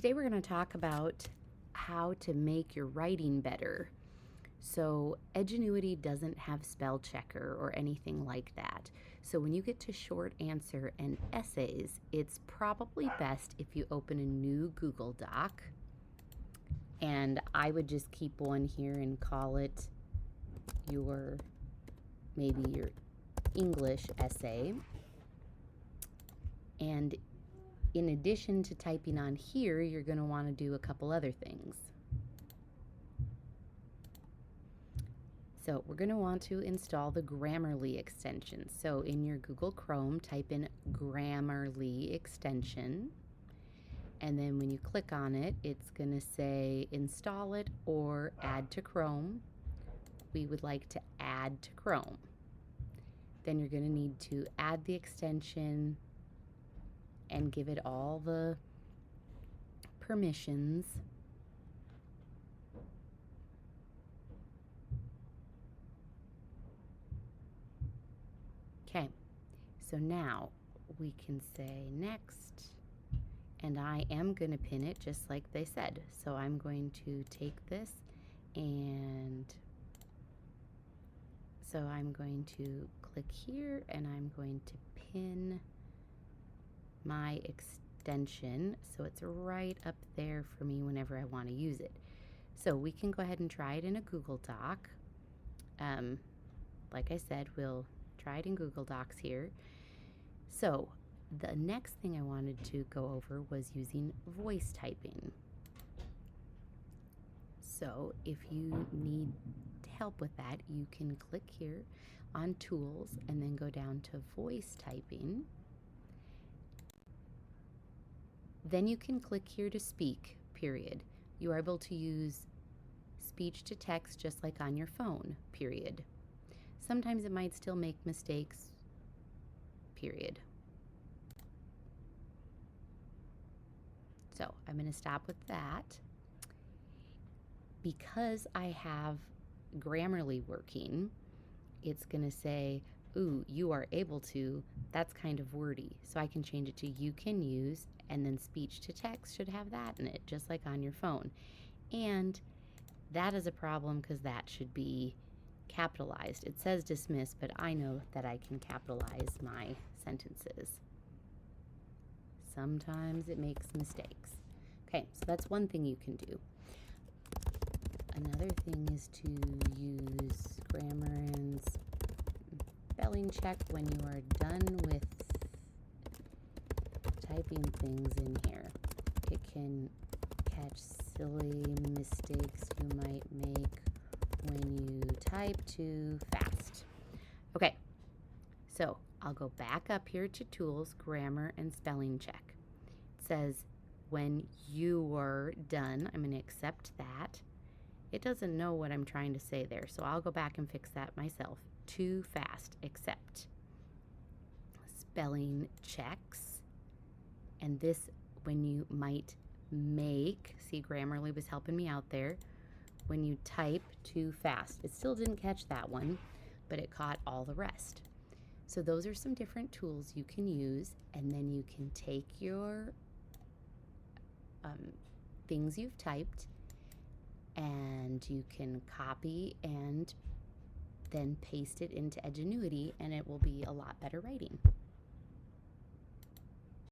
Today we're going to talk about how to make your writing better. So Edgenuity doesn't have spell checker or anything like that. So when you get to short answer and essays, it's probably best if you open a new Google Doc. And I would just keep one here and call it maybe your English essay. And in addition to typing on here, you're going to want to do a couple other things. So we're going to want to install the Grammarly extension. So in your Google Chrome, type in Grammarly extension. And then when you click on it, it's going to say install it or add to Chrome. We would like to add to Chrome. Then you're going to need to add the extension and give it all the permissions. Okay, so now we can say next, and I am going to pin it just like they said. So I'm going to take this, and so I'm going to click here and I'm going to pin my extension so it's right up there for me whenever I want to use it. So we can go ahead and try it in a Google Doc. Like I said, we'll try it in Google Docs here. So the next thing I wanted to go over was using voice typing. So if you need help with that, you can click here on Tools and then go down to Voice Typing. Then you can click here to speak, period. You are able to use speech to text just like on your phone, period. Sometimes it might still make mistakes, period. So I'm going to stop with that. Because I have Grammarly working, it's going to say, ooh, you are able to, that's kind of wordy. So I can change it to you can use, and then speech to text should have that in it, just like on your phone. And that is a problem because that should be capitalized. It says dismiss, but I know that I can capitalize my sentences. Sometimes it makes mistakes. Okay, so that's one thing you can do. Another thing is to use grammar and spelling check when you are done with typing things in here. It can catch silly mistakes you might make when you type too fast. Okay, so I'll go back up here to Tools, Grammar, and Spelling Check. It says when you are done, I'm going to accept that. It doesn't know what I'm trying to say there, so I'll go back and fix that myself. Too fast, accept. Spelling checks. And this, when you might make, see, Grammarly was helping me out there. When you type too fast, it still didn't catch that one, but it caught all the rest. So those are some different tools you can use, and then you can take your things you've typed, and you can copy and then paste it into Edgenuity, and it will be a lot better writing.